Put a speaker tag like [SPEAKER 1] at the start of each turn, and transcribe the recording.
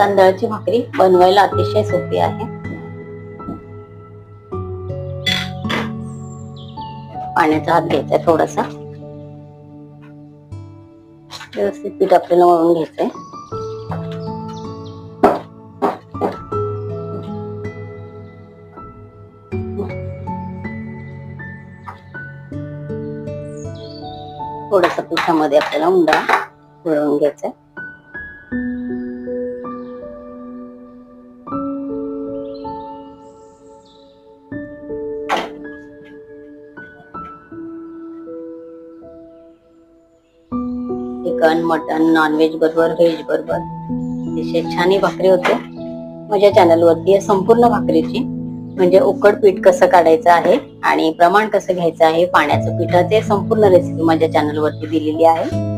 [SPEAKER 1] तांदळाची भाकरी बनवायला अतिशय सोपी आहे। पाण्याचा हात घ्यायचा थोडासा, व्यवस्थित पीठ आपल्याला मळून घ्यायचंय। थोडासा पिठामध्ये आपल्याला उंडा भरून घ्यायचा आहे। चिकन, मटन, नॉनव्हेज बरोबर, व्हेज बरोबर अतिशय छान ही भाकरी होते। माझ्या चॅनल वरती संपूर्ण भाकरीची म्हणजे उकड पीठ कसं काढायचं आहे आणि प्रमाण कसं घ्यायचं आहे पाण्याचं पिठाचे संपूर्ण रेसिपी माझ्या चॅनल वरती दिलेली आहे।